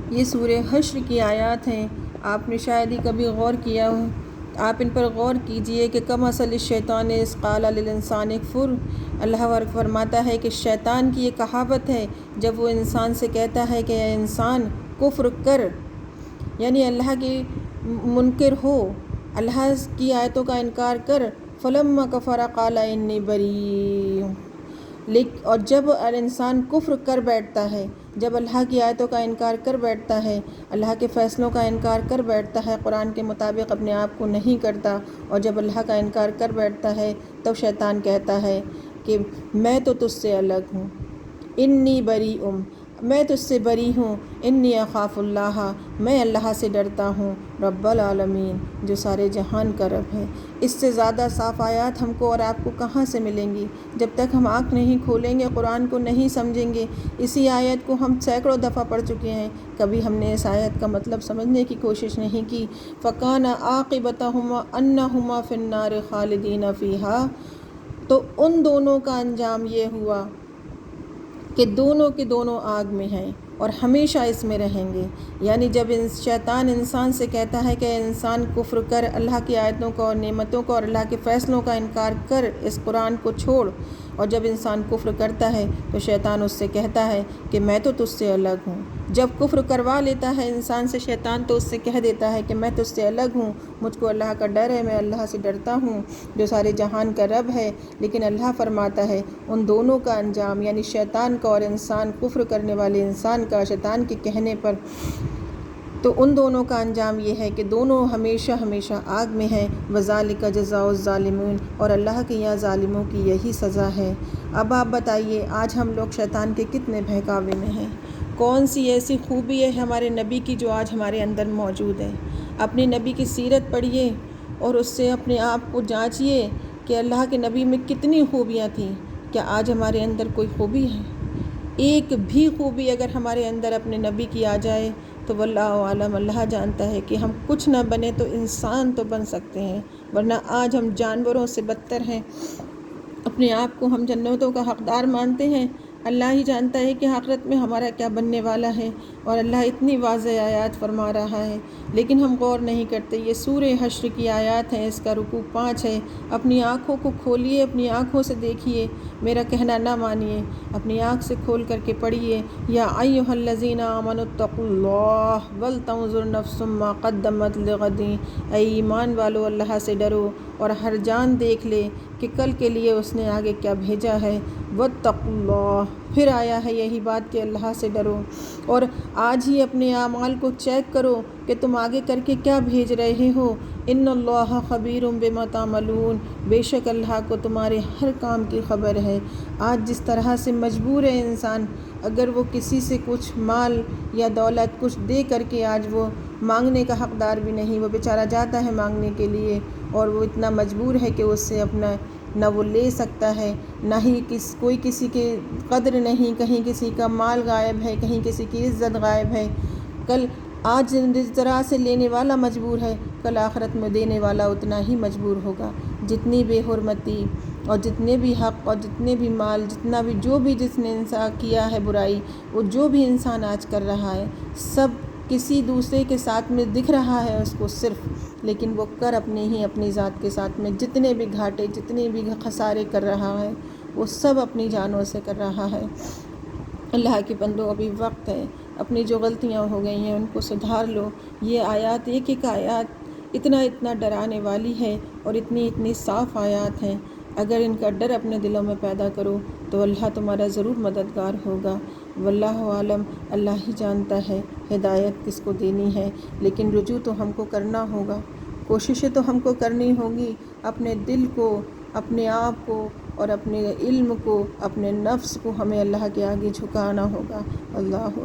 یہ سورہ حشر کی آیات ہیں، آپ نے شاید ہی کبھی غور کیا ہو، آپ ان پر غور کیجئے کہ کمثل الشیطان اذ قال للانسان اکفر۔ اللہ فرماتا ہے کہ شیطان کی یہ کہاوت ہے جب وہ انسان سے کہتا ہے کہ اے انسان کفر کر، یعنی اللہ کے منکر ہو، اللہ کی آیتوں کا انکار کر۔ فلما کفر قال انی بریء، اور جب انسان کفر کر بیٹھتا ہے، جب اللہ کی آیتوں کا انکار کر بیٹھتا ہے، اللہ کے فیصلوں کا انکار کر بیٹھتا ہے، قرآن کے مطابق اپنے آپ کو نہیں کرتا، اور جب اللہ کا انکار کر بیٹھتا ہے تب شیطان کہتا ہے کہ میں تو تجھ سے الگ ہوں، انی بریء، میں تجھ سے بری ہوں، انی اخاف اللہ، میں اللہ سے ڈرتا ہوں، رب العالمین، جو سارے جہان کا رب ہے۔ اس سے زیادہ صاف آیات ہم کو اور آپ کو کہاں سے ملیں گی؟ جب تک ہم آنکھ نہیں کھولیں گے، قرآن کو نہیں سمجھیں گے۔ اسی آیت کو ہم سینکڑوں دفعہ پڑھ چکے ہیں، کبھی ہم نے اس آیت کا مطلب سمجھنے کی کوشش نہیں کی۔ فَكَانَ عَاقِبَتُهُمَا أَنَّهُمَا فِي النَّارِ خَالِدِينَ فِيهَا، تو ان دونوں کا انجام یہ ہوا کہ دونوں کے دونوں آگ میں ہیں اور ہمیشہ اس میں رہیں گے۔ یعنی جب شیطان انسان سے کہتا ہے کہ انسان کفر کر، اللہ کی آیتوں کو اور نعمتوں کو اور اللہ کے فیصلوں کا انکار کر، اس قرآن کو چھوڑ، اور جب انسان کفر کرتا ہے تو شیطان اس سے کہتا ہے کہ میں تو تجھ سے الگ ہوں۔ جب کفر کروا لیتا ہے انسان سے شیطان تو اس سے کہہ دیتا ہے کہ میں تجھ سے الگ ہوں، مجھ کو اللہ کا ڈر ہے، میں اللہ سے ڈرتا ہوں جو سارے جہان کا رب ہے۔ لیکن اللہ فرماتا ہے ان دونوں کا انجام، یعنی شیطان کا اور انسان، کفر کرنے والے انسان کا شیطان کے کہنے پر، تو ان دونوں کا انجام یہ ہے کہ دونوں ہمیشہ ہمیشہ آگ میں ہیں۔ وَذَلِكَ جَزَاءُ الظَّالِمِينَ، اور اللہ کے یہاں ظالموں کی یہی سزا ہے۔ اب آپ بتائیے آج ہم لوگ شیطان کے کتنے بہکاوے میں ہیں؟ کون سی ایسی خوبی ہے ہمارے نبی کی جو آج ہمارے اندر موجود ہے؟ اپنے نبی کی سیرت پڑھیے اور اس سے اپنے آپ کو جانچیے کہ اللہ کے نبی میں کتنی خوبیاں تھیں۔ کیا آج ہمارے اندر کوئی خوبی ہے؟ ایک بھی خوبی اگر ہمارے اندر اپنے نبی کی آ جائے تو واللہ عالم، اللہ جانتا ہے کہ ہم کچھ نہ بنے تو انسان تو بن سکتے ہیں، ورنہ آج ہم جانوروں سے بدتر ہیں۔ اپنے آپ کو ہم جنتوں کا حقدار مانتے ہیں، اللہ ہی جانتا ہے کہ آخرت میں ہمارا کیا بننے والا ہے، اور اللہ اتنی واضح آیات فرما رہا ہے لیکن ہم غور نہیں کرتے۔ یہ سورہ حشر کی آیات ہیں، اس کا رکوع 5 ہے۔ اپنی آنکھوں کو کھولیے، اپنی آنکھوں سے دیکھیے، میرا کہنا نہ مانیے، اپنی آنکھ سے کھول کر کے پڑھیے۔ یا ایھا الذین آمنوا اتقوا اللہ ولتنظر نفس ما قدمت لغد، اے ایمان والو اللہ سے ڈرو اور ہر جان دیکھ لے کہ کل کے لیے اس نے آگے کیا بھیجا ہے۔ واتقوا اللہ، پھر آیا ہے یہی بات کہ اللہ سے ڈرو، اور آج ہی اپنے اعمال کو چیک کرو کہ تم آگے کر کے کیا بھیج رہے ہو۔ ان اللہ خبیر بما تعملون، بے شک اللہ کو تمہارے ہر کام کی خبر ہے۔ آج جس طرح سے مجبور ہے انسان، اگر وہ کسی سے کچھ مال یا دولت کچھ دے کر کے آج وہ مانگنے کا حقدار بھی نہیں، وہ بیچارہ جاتا ہے مانگنے کے لیے اور وہ اتنا مجبور ہے کہ اس سے اپنا نہ وہ لے سکتا ہے، نہ ہی کوئی کسی کی قدر نہیں، کہیں کسی کا مال غائب ہے، کہیں کسی کی عزت غائب ہے۔ کل آج جس طرح سے لینے والا مجبور ہے، کل آخرت میں دینے والا اتنا ہی مجبور ہوگا۔ جتنی بے حرمتی اور جتنے بھی حق اور جتنے بھی مال، جتنا بھی جو بھی جس نے انسان کیا ہے برائی، وہ جو بھی انسان آج کر رہا ہے، سب کسی دوسرے کے ساتھ میں دکھ رہا ہے اس کو صرف، لیکن وہ کر اپنی ذات کے ساتھ میں جتنے بھی گھاٹے، جتنے بھی خسارے کر رہا ہے، وہ سب اپنی جانوں سے کر رہا ہے۔ اللہ کے بندوں، ابھی وقت ہے، اپنی جو غلطیاں ہو گئی ہیں ان کو سدھار لو۔ یہ آیات، ایک ایک آیات اتنا ڈرانے والی ہے اور اتنی صاف آیات ہیں، اگر ان کا ڈر اپنے دلوں میں پیدا کرو تو اللہ تمہارا ضرور مددگار ہوگا۔ واللہ عالم، اللہ ہی جانتا ہے ہدایت کس کو دینی ہے، لیکن رجوع تو ہم کو کرنا ہوگا، کوششیں تو ہم کو کرنی ہوگی، اپنے دل کو، اپنے آپ کو اور اپنے علم کو، اپنے نفس کو ہمیں اللہ کے آگے جھکانا ہوگا۔ اللہ